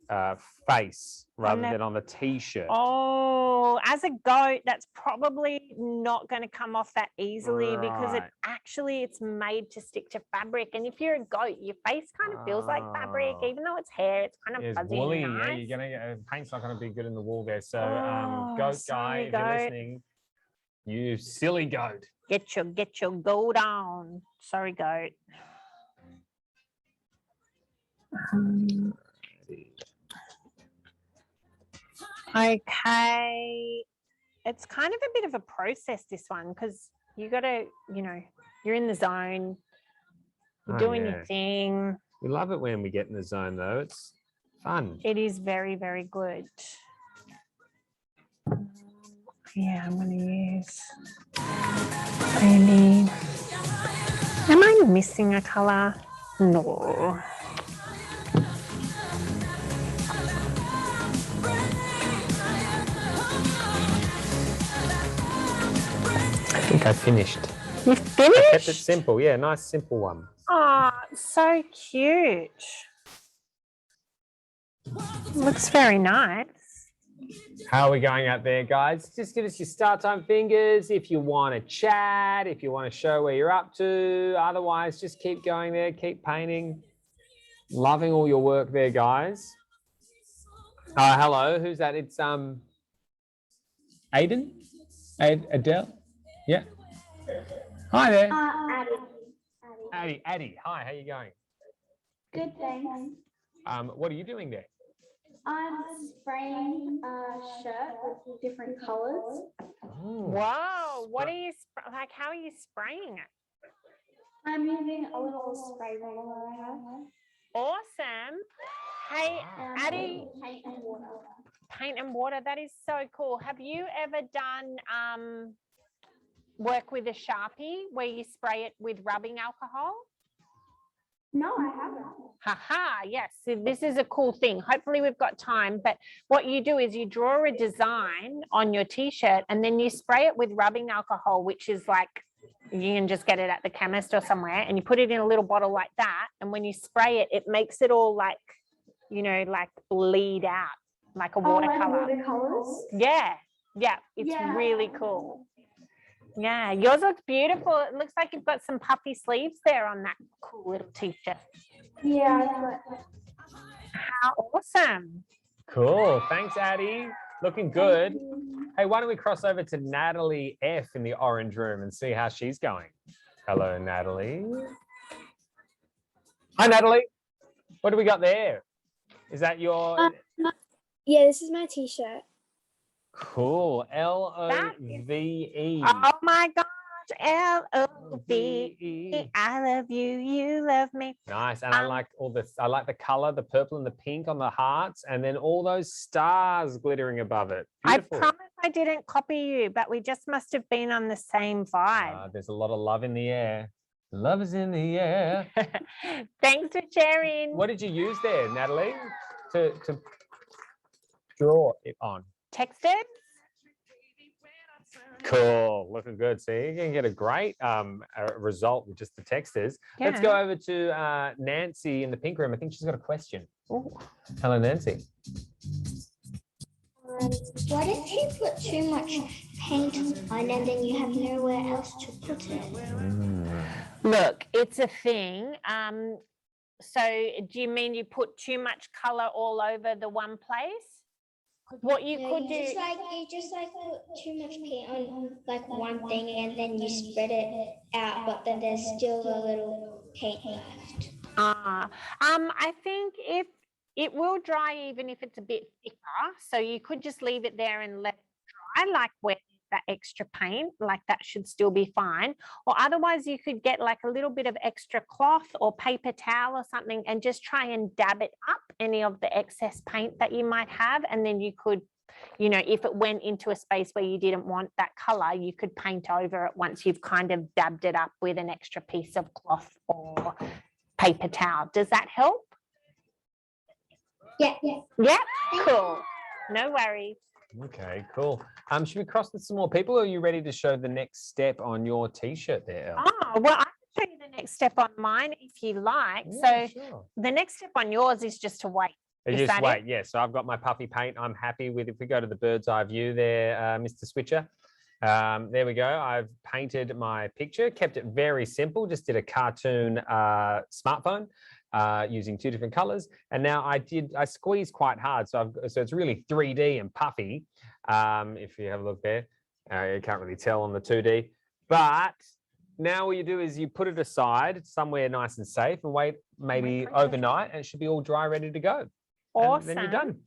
face rather than on the t-shirt. Oh, as a goat, that's probably not going to come off that easily because it's made to stick to fabric. And if you're a goat, your face kind of feels like fabric, even though it's hair. It's kind of fuzzy. Woolly. And nice. Yeah, you're gonna paint's not gonna be good in the wool there. So, goat sorry, guy, if goat. you're listening, you silly goat. Get your goat on. Sorry, goat. Okay. It's kind of a bit of a process, this one, because you got to, you know, you're in the zone. You're doing your thing. We love it when we get in the zone, though. It's fun. It is very, very good. Yeah, I'm going to use maybe. Am I missing a color? No. I think I finished. You finished? I kept it simple. Yeah, nice, simple one. Oh, so cute. Looks very nice. How are we going out there, guys? Just give us your StarTime fingers if you want to chat, if you want to show where you're up to. Otherwise, just keep going there, keep painting. Loving all your work there, guys. Hello, who's that? It's Aiden? Adele? Yeah. Hi there. Addie. Hi, how you going? Good, thanks. What are you doing there? I'm spraying a shirt with different colors. Wow, what are you, like, how are you spraying it? I'm using a little spray bottle that I have. Awesome. Hey, Addie. Paint and water. Paint and water, that is so cool. Have you ever done work with a Sharpie where you spray it with rubbing alcohol? No, I haven't. Haha, yes. So this is a cool thing. Hopefully we've got time, but what you do is you draw a design on your t-shirt and then you spray it with rubbing alcohol, which is like, you can just get it at the chemist or somewhere, and you put it in a little bottle like that. And when you spray it, it makes it all like, you know, like bleed out like a watercolor. Like watercolors? Yeah. Yeah. It's really cool. Yeah. Yours looks beautiful. It looks like you've got some puffy sleeves there on that cool little t-shirt. Yeah. How awesome. Cool. Thanks, Addie. Looking good. Hey, why don't we cross over to Natalie F in the orange room and see how she's going? Hello, Natalie. Hi, Natalie. What do we got there? Is that your... Yeah, this is my t-shirt. Cool. L-O-V-E. Oh my gosh. L-O-V-E. I love you. You love me. Nice. And I like the color, the purple and the pink on the hearts, and then all those stars glittering above it. Beautiful. I promise I didn't copy you, but we just must have been on the same vibe. There's a lot of love in the air. Love is in the air. Thanks for sharing. What did you use there, Natalie, to draw it on? Texted? Cool, looking good. So you can get a great result with just the textures. Yeah. Let's go over to Nancy in the pink room. I think she's got a question. Ooh. Hello, Nancy. What if you put too much paint on and then you have nowhere else to put it? Look, it's a thing. So do you mean you put too much color all over the one place? What you could do, you just put too much paint on like one thing and then you spread it out, but then there's still a little paint left. I think if it will dry even if it's a bit thicker, so you could just leave it there and let it dry, like where that extra paint, like that should still be fine. Or otherwise you could get like a little bit of extra cloth or paper towel or something and just try and dab it up, any of the excess paint that you might have. And then you could, you know, if it went into a space where you didn't want that color, you could paint over it once you've kind of dabbed it up with an extra piece of cloth or paper towel. Does that help? Yeah. Yeah, cool. No worries. Okay, cool. Should we cross with some more people, or are you ready to show the next step on your t-shirt there, Elle? Oh, well, I can show you the next step on mine if you like. Yeah, so sure. The next step on yours is just to wait. Just wait, yeah. So I've got my puffy paint. I'm happy with, if we go to the bird's eye view there, Mr. Switcher. There we go. I've painted my picture, kept it very simple, just did a cartoon smartphone. Using two different colors, and now I squeezed quite hard, so it's really 3D and puffy. If you have a look there, you can't really tell on the 2D, but now what you do is you put it aside somewhere nice and safe and wait maybe overnight, and it should be all dry, ready to go. Awesome. And then you're done.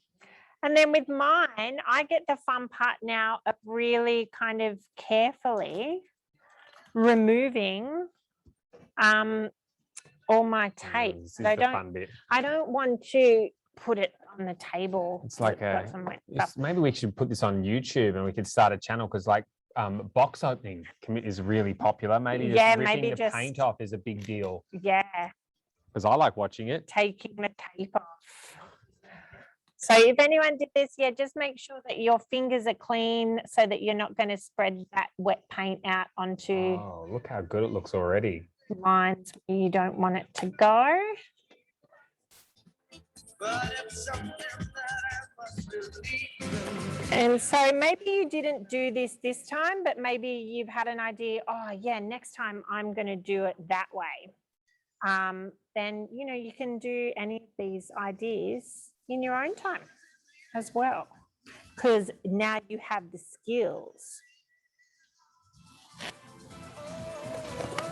And then with mine, I get the fun part now of really kind of carefully removing all my tape. This is the fun bit. I don't want to put it on the table. It's like maybe we should put this on YouTube and we could start a channel, because like box opening is really popular. Maybe just ripping the paint off is a big deal. Yeah. Because I like watching it. Taking the tape off. So if anyone did this, yeah, just make sure that your fingers are clean so that you're not going to spread that wet paint out onto. Oh, look how good it looks already. Lines where you don't want it to go. And so maybe you didn't do this time, but maybe you've had an idea, oh yeah, next time I'm going to do it that way. Then, you know, you can do any of these ideas in your own time as well, because now you have the skills.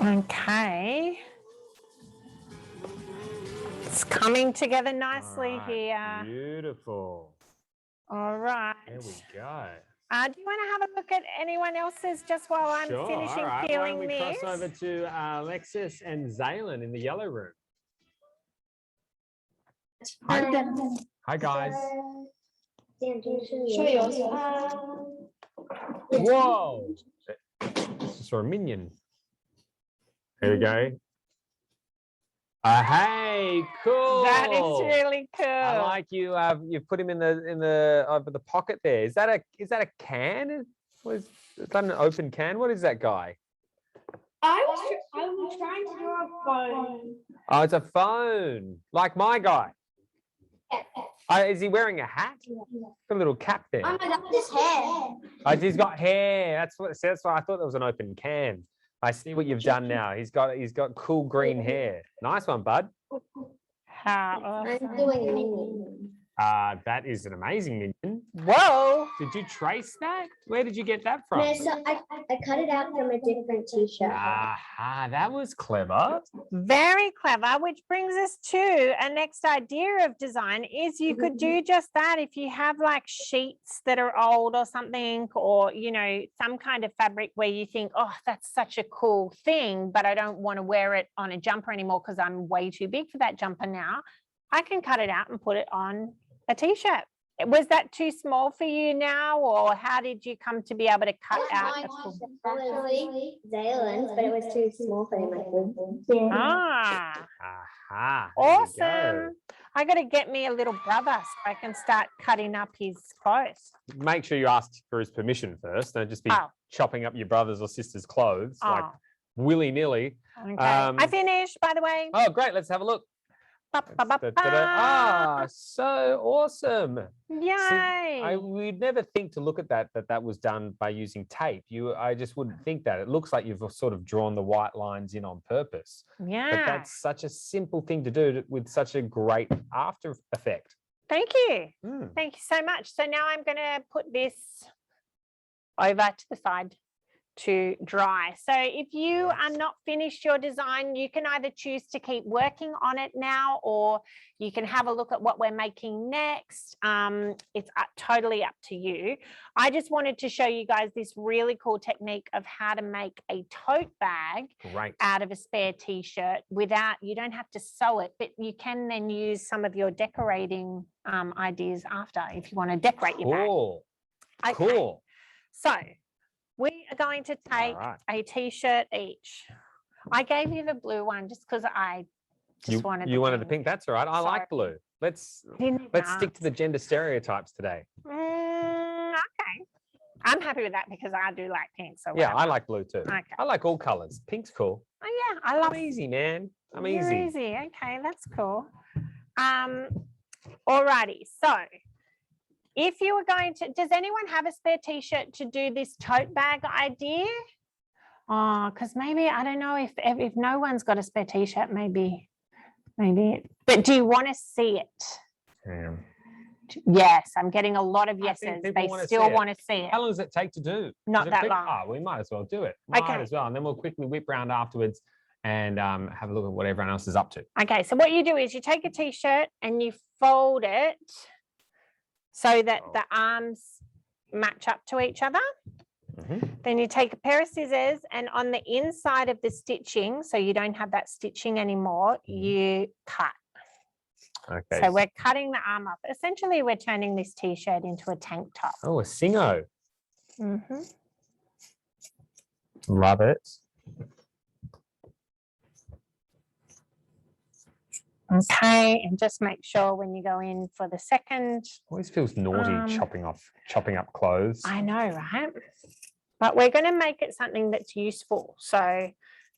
Okay. It's coming together nicely here. Beautiful. All right. There we go. Do you want to have a look at anyone else's just while I'm finishing peeling Why don't we this? cross over to Alexis and Zaylin in the yellow room. Hi guys. Show yours. Whoa. This is for a minion. There we go. Hey, cool. That is really cool. I like you. You've put him in the over the pocket there. Is that a can? Is that an open can? What is that guy? I was trying to draw a phone. Oh, it's a phone, like my guy. Is he wearing a hat? Got a little cap there. Oh my God, his hair. Oh, he's got hair. That's why I thought that was an open can. I see what you've done now. He's got cool green hair. Nice one, bud. How I'm awesome. doing minion. That is an amazing minion. Whoa. Did you trace that? Where did you get that from? No, so I cut it out from a different t-shirt. Aha, that was clever. Very clever, which brings us to a next idea of design is you could do just that if you have like sheets that are old or something, or, you know, some kind of fabric where you think, oh, that's such a cool thing, but I don't want to wear it on a jumper anymore because I'm way too big for that jumper now. I can cut it out and put it on a t-shirt. Was that too small for you now, or how did you come to be able to cut out a full? Zalen's, but it was too small for him, I think. Ah, Aha. There you go. awesome. I got to get me a little brother so I can start cutting up his clothes. Make sure you ask for his permission first. Don't just be chopping up your brother's or sister's clothes like willy-nilly. Okay. I finished, by the way. Oh, great. Let's have a look. Ah, so awesome. Yay. We'd never think to look at that was done by using tape. I just wouldn't think that. It looks like you've sort of drawn the white lines in on purpose. Yeah. But that's such a simple thing to do with such a great after effect. Thank you. Thank you so much. So now I'm going to put this over to the side to dry. So if you are not finished your design, you can either choose to keep working on it now, or you can have a look at what we're making next. It's totally up to you. I just wanted to show you guys this really cool technique of how to make a tote bag out of a spare t-shirt without, you don't have to sew it, but you can then use some of your decorating ideas after if you want to decorate your bag. Okay. Cool. So we are going to take a t-shirt each. I gave you the blue one just because I just wanted you wanted the pink. That's all right. I like blue. Let's stick to the gender stereotypes today. Okay. I'm happy with that because I do like pink. So yeah, I like blue too. Okay. I like all colors. Pink's cool. Oh yeah, I love. I'm easy, man. I'm You're easy. easy. Okay, that's cool. Alrighty. So if you were going to, does anyone have a spare t-shirt to do this tote bag idea? Oh, because maybe, I don't know if no one's got a spare t-shirt, maybe, but do you want to see it? Yes, I'm getting a lot of yeses. They still want to see it. How long does it take to do? Not that long. Oh, we might as well do it. Might as well. And then we'll quickly whip round afterwards and have a look at what everyone else is up to. Okay, so what you do is you take a t-shirt and you fold it so that the arms match up to each other. Then you take a pair of scissors and on the inside of the stitching, so you don't have that stitching anymore, you cut. Okay. So we're cutting the arm up. Essentially, we're turning this t-shirt into a tank top. Oh, a singo. Love it. Okay, and just make sure when you go in for the second. Always feels naughty chopping up clothes. I know, right? But we're going to make it something that's useful. So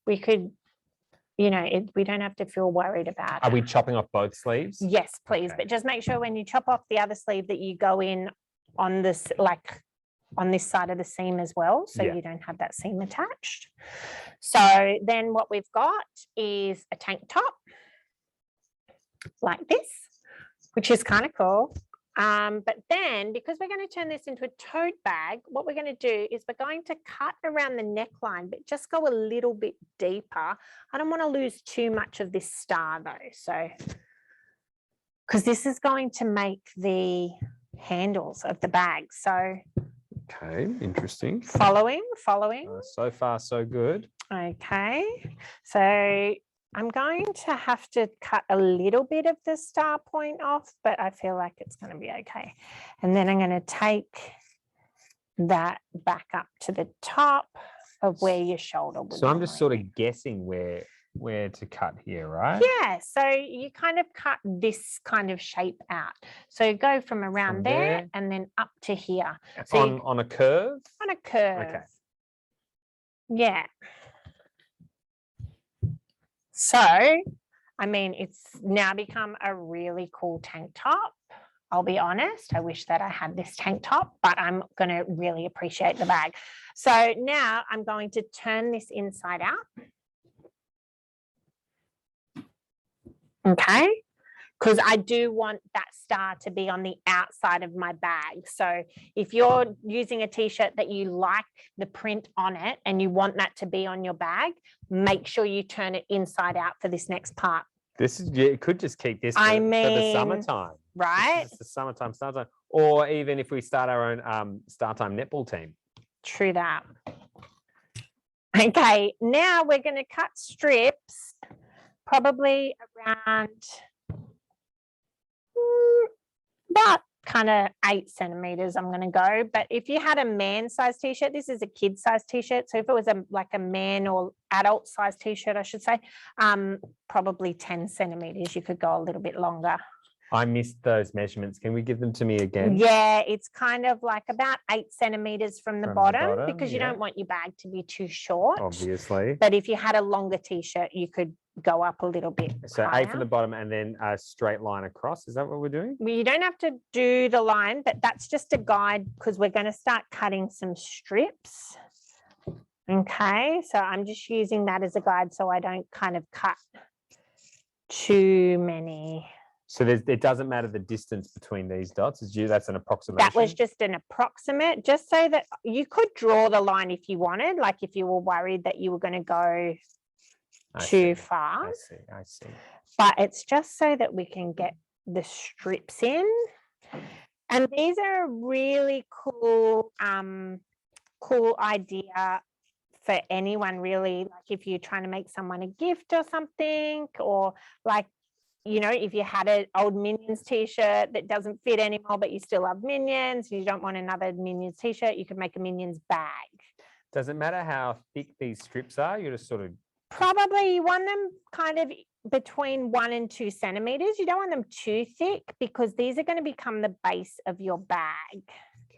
we could, you know, we don't have to feel worried about it. Are we chopping off both sleeves? Yes, please. Okay. But just make sure when you chop off the other sleeve that you go in on this, like on this side of the seam as well. So you don't have that seam attached. So then what we've got is a tank top like this, which is kind of cool. But then because we're going to turn this into a tote bag, what we're going to do is we're going to cut around the neckline, but just go a little bit deeper. I don't want to lose too much of this star though. So, because this is going to make the handles of the bag. So, okay, interesting. Following. So far, so good. Okay, so I'm going to have to cut a little bit of the star point off, but I feel like it's going to be okay. And then I'm going to take that back up to the top of where your shoulder would be. So I'm just sort of guessing where where to cut here, right? Yeah, so you kind of cut this kind of shape out. So go from around From there there. and then up to here. So On a curve? on a curve. Okay. Yeah. So, I mean, it's now become a really cool tank top. I'll be honest, I wish that I had this tank top, but I'm going to really appreciate the bag. So now I'm going to turn this inside out. Okay, because I do want that star to be on the outside of my bag. So if you're using a t-shirt that you like the print on it and you want that to be on your bag, make sure you turn it inside out for this next part. This is, it could just keep this for, I for the mean, summertime. Right? It's the summertime, or even if we start our own StarTime netball team. True that. Okay, now we're going to cut strips probably around about kind of 8 centimeters I'm going to go. But if you had a man size t-shirt, this is a kid size t-shirt. So if it was like a man or adult size t-shirt, I should say, probably 10 centimeters, you could go a little bit longer. I missed those measurements. Can we give them to me again? Yeah, it's kind of like about 8 centimeters from the bottom, because you don't want your bag to be too short. Obviously. But if you had a longer t-shirt, you could go up a little bit. So higher. 8 from the bottom and then a straight line across. Is that what we're doing? Well, you don't have to do the line, but that's just a guide because we're going to start cutting some strips. Okay, so I'm just using that as a guide so I don't kind of cut too many. So it doesn't matter the distance between these dots. That's an approximation. That was just an approximate, just so that you could draw the line if you wanted, like if you were worried that you were going to go too far. I see. But it's just so that we can get the strips in. And these are a really cool, cool idea for anyone really. Like if you're trying to make someone a gift or something, or like, you know, if you had an old Minions t-shirt that doesn't fit anymore, but you still love Minions, you don't want another Minions t-shirt, you could make a Minions bag. Does it matter how thick these strips are? You just sort of... Probably you want them kind of between 1 and 2 centimeters. You don't want them too thick because these are going to become the base of your bag.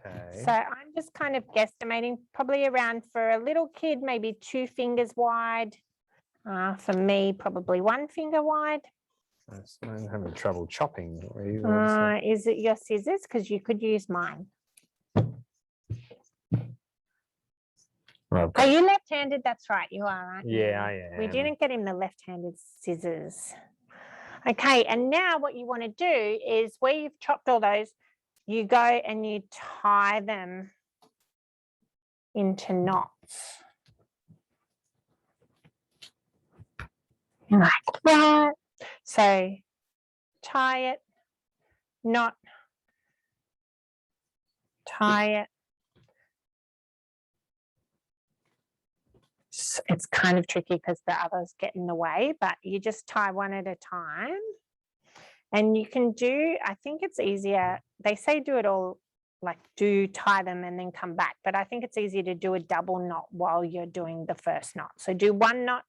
Okay. So I'm just kind of guesstimating probably around, for a little kid, maybe 2 fingers wide. For me, probably 1 finger wide. I'm having trouble chopping. Is it your scissors? Because you could use mine. Okay. Are you left-handed? That's right, you are, aren't you? Yeah, I am. We didn't get him the left-handed scissors. Okay, and now what you want to do is where you've chopped all those, you go and you tie them into knots. Like that. So tie it, knot, tie it. It's kind of tricky because the others get in the way, but you just tie one at a time. And you can do, I think it's easier. They say do it all, like tie them and then come back. But I think it's easier to do a double knot while you're doing the first knot. So do 1 knot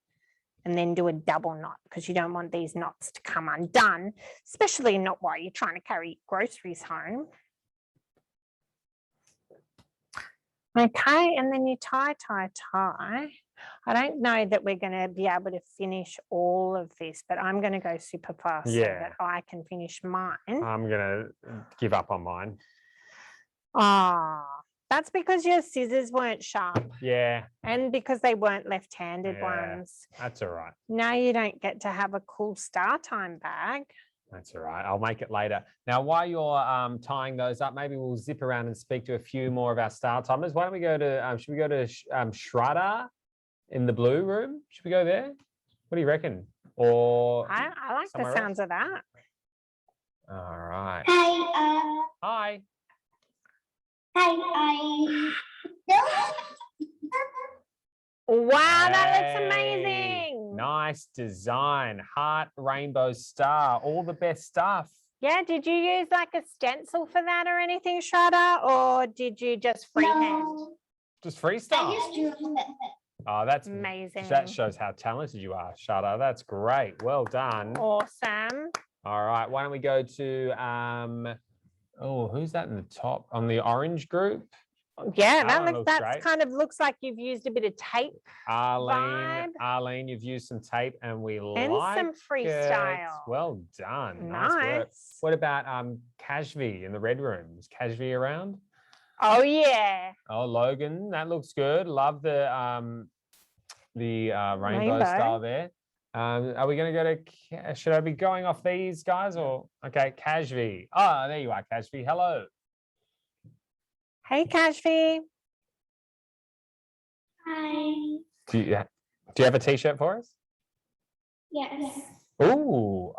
and then do a double knot, because you don't want these knots to come undone, especially not while you're trying to carry groceries home. Okay, and then you tie, tie, tie. I don't know that we're going to be able to finish all of this, but I'm going to go super fast so that I can finish mine. I'm going to give up on mine. Oh, that's because your scissors weren't sharp. Yeah. And because they weren't left-handed ones. That's all right. Now you don't get to have a cool StarTime bag. That's all right. I'll make it later. Now, while you're tying those up, maybe we'll zip around and speak to a few more of our StarTimers. Why don't we go to, should we go to Shraddha in the blue room? Should we go there? What do you reckon? Or I like the sounds of that. All right. Hi. Hi. Hi. Wow, that looks amazing. Nice design. Heart, rainbow, star, all the best stuff. Yeah, did you use like a stencil for that or anything, Shraddha, or did you just freehand? No. Just freestyle. I just drew it. Oh, that's Amazing. That shows how talented you are, Shada. That's great. Well done. Awesome. All right. Why don't we go to oh, who's that in the top on the orange group? Yeah, That one that looks great. kind of looks like you've used a bit of tape Arlene, you've used some tape and we and like some freestyle. it. Well done. Nice work. What about Kashvi in the red room? Is Kashvi around? Oh yeah. Oh, Logan, that looks good. Love the rainbow style there. Are we going to go to? Should I be going off these guys or okay? Kashvi. Oh, there you are, Kashvi. Hello. Hey, Kashvi. Hi. Do you have a T-shirt for us? Yes. Ooh,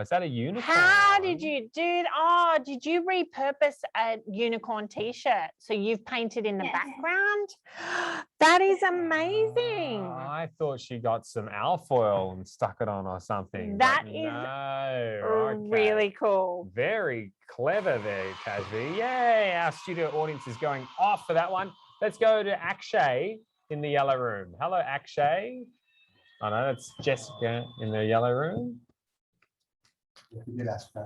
is that a unicorn? How did you do? Oh, did you repurpose a unicorn T-shirt? So you've painted in the background? That is amazing. I thought she got some alfoil and stuck it on or something. That but is no. really cool. Very clever there, Kashvi. Yay, our studio audience is going off for that one. Let's go to Akshay in the yellow room. Hello, Akshay. Oh no, that's Jessica in the yellow room.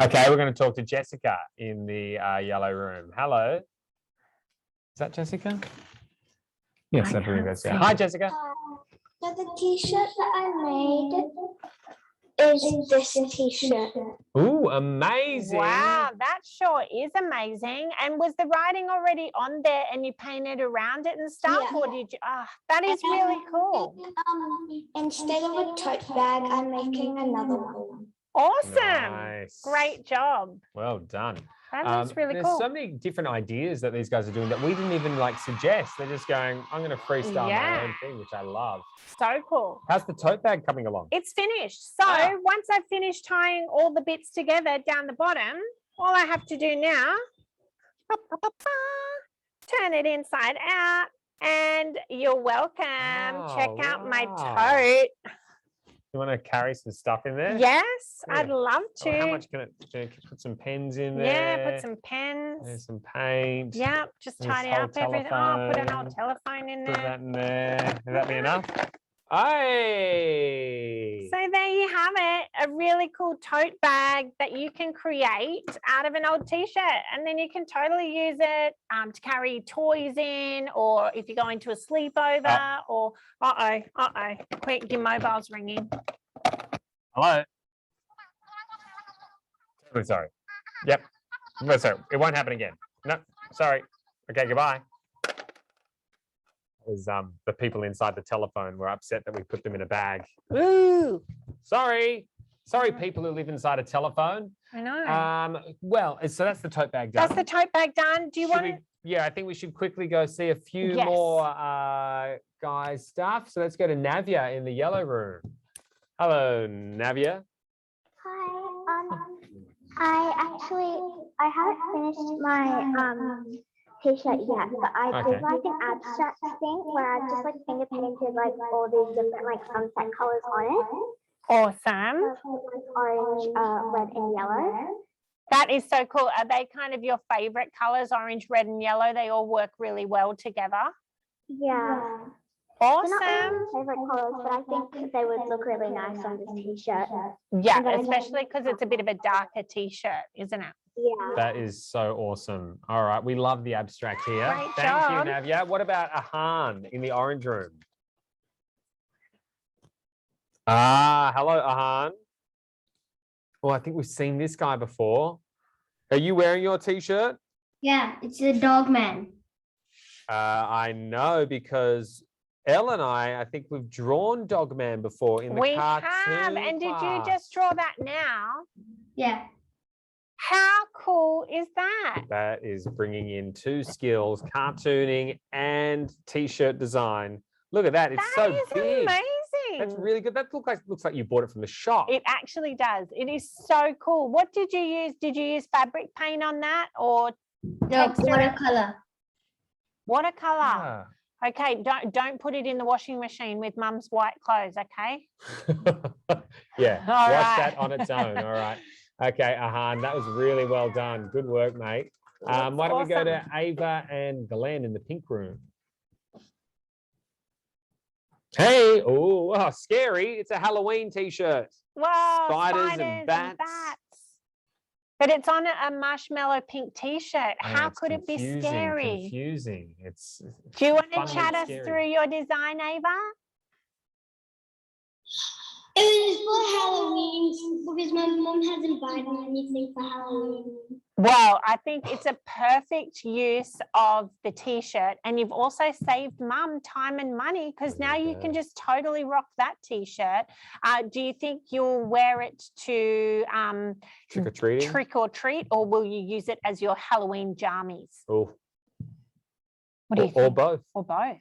Okay, we're going to talk to Jessica in the yellow room. Hello. Is that Jessica? Yes, I believe that's it. Hi, Jessica. So the T-shirt that I made is this T-shirt. Ooh, amazing. Wow, that sure is amazing. And was the writing already on there and you painted around it and stuff? Yeah. Or did you? That is really cool. Instead of a tote bag, I'm making another one. Awesome. Nice. Great job. Well done. That looks really there's cool. so many different ideas that these guys are doing that we didn't even like suggest. They're just going, I'm going to freestyle my own thing, which I love. So cool. How's the tote bag coming along? It's finished. So once I've finished tying all the bits together down the bottom, all I have to do now, turn it inside out, and you're welcome. Check out my tote. You want to carry some stuff in there? Yes, Yeah. I'd love to. How much can it put some pens in there? Yeah, put some pens. There's some paint. Yeah, just This tidy whole up everything. Oh, put an telephone. old telephone in Put there. that in there. Will that be enough? Hey. So there you have it, a really cool tote bag that you can create out of an old t-shirt, and then you can totally use it to carry toys in, or if you're going to a sleepover, or quick, your mobile's ringing. Hello. Totally sorry. Yep. No, sorry. It won't happen again. No, sorry. Okay, goodbye. Was the people inside the telephone were upset that we put them in a bag. Ooh. Sorry, people who live inside a telephone. I know. Well, so that's the tote bag done. That's the tote bag done. Do you want to? Yeah, I think we should quickly go see a few Yes. more guys' stuff. So let's go to Navia in the yellow room. Hello, Navia. Hi. I haven't finished my t-shirt yet, but I did like an abstract thing where I just like finger painted like all these different like sunset colors on it. Awesome. Orange, red, and yellow. That is so cool. Are they kind of your favorite colors, orange, red, and yellow? They all work really well together. Yeah. Awesome. They're not my favorite colors, but I think they would look really nice on this t-shirt. Yeah, especially because it's a bit of a darker t-shirt, isn't it? Yeah. That is so awesome. All right, we love the abstract here. Great Thank job. you, Navia. What about Ahan in the orange room? Hello, Ahan. Well, I think we've seen this guy before. Are you wearing your t-shirt? Yeah, it's the dog man. I know because Elle and I think we've drawn Dogman before in the We cartoon have. And did you class. just draw that now? Yeah. How cool is that? That is bringing in two skills, cartooning and t-shirt design. Look at that. It's That so is big. amazing. That's really good. That looks like you bought it from the shop. It actually does. It is so cool. What did you use? Did you use fabric paint on that or No, watercolor. watercolor? Ah. Okay, don't put it in the washing machine with mum's white clothes, okay? Yeah, All watch right. that on its own. All right. Okay, Ahan, that was really well done. Good work, mate. Why don't we go to Ava and Glenn in the pink room? Hey, oh, scary. It's a Halloween t-shirt. Wow, Spiders and bats. But it's on a marshmallow pink t-shirt. How it's could it be scary? Confusing. It's Do you want to fun and chat us scary. through your design, Ava? It was for Halloween because my mom hasn't bought me anything for Halloween. Well, I think it's a perfect use of the t-shirt, and you've also saved mum time and money because now you can just totally rock that t-shirt. Do you think you'll wear it to trick or treat, or will you use it as your Halloween jammies? Oh, What do you think? Or both. Or both.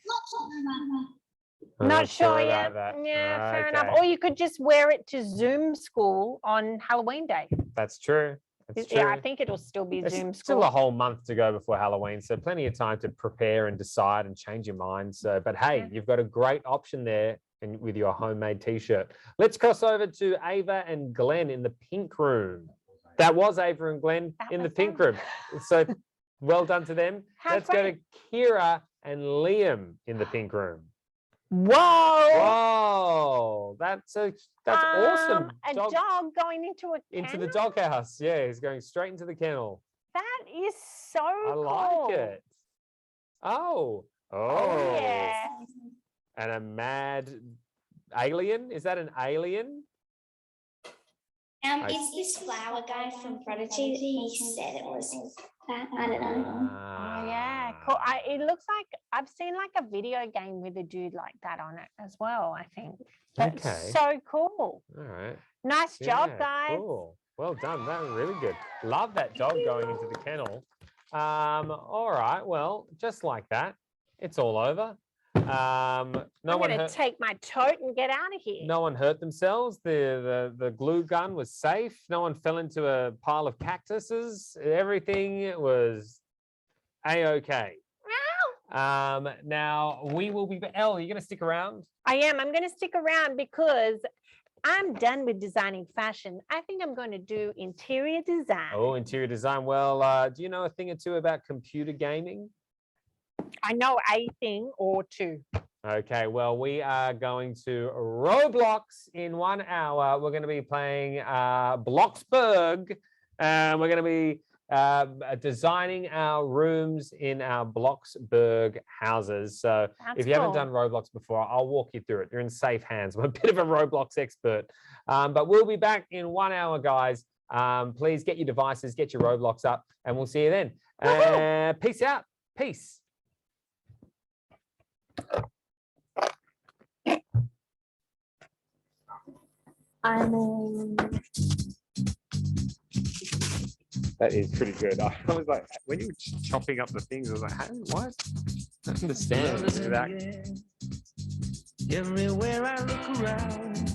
I'm Not sure yet. about that. Yeah, fair Okay. enough. Or you could just wear it to Zoom school on Halloween Day. That's true. That's true. Yeah, I think it'll still be There's Zoom still school. a whole month to go before Halloween, so plenty of time to prepare and decide and change your mind. So, but hey, you've got a great option there and with your homemade t-shirt. Let's cross over to Ava and Glenn in the pink room. That was Ava and Glenn in the pink room. So well done to them. Let's go to Kira and Liam in the pink room. Whoa! Whoa! That's awesome. A dog going into a kennel? Into the doghouse. Yeah, he's going straight into the kennel. That is so cool. I like it. Oh. Yeah. And a mad alien? Is that an alien? It's this flower guy from Prodigy. He said it was that. I don't know. Oh yeah, cool. It looks like I've seen like a video game with a dude like that on it as well. I think that's so cool. All right. Nice job, guys. Cool. Well done. That was really good. Love that dog going into the kennel. All right. Well, just like that, it's all over. I'm going to take my tote and get out of here. No one hurt themselves. The glue gun was safe. No one fell into a pile of cactuses. Everything was a-okay. Now we will be. Elle, are you going to stick around? I am. I'm going to stick around because I'm done with designing fashion. I think I'm going to do interior design. Oh, interior design. Well, do you know a thing or two about computer gaming? I know a thing or two. Okay, well, we are going to Roblox in 1 hour. We're going to be playing Bloxburg. We're going to be designing our rooms in our Bloxburg houses. So if you haven't done Roblox before, I'll walk you through it. You're in safe hands. I'm a bit of a Roblox expert. But we'll be back in 1 hour, guys. Please get your devices, get your Roblox up, and we'll see you then. Peace out. Peace. That is pretty good. I was like, when you were chopping up the things, I was like, what? I don't understand that. Everywhere I look around,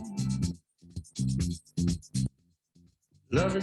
love is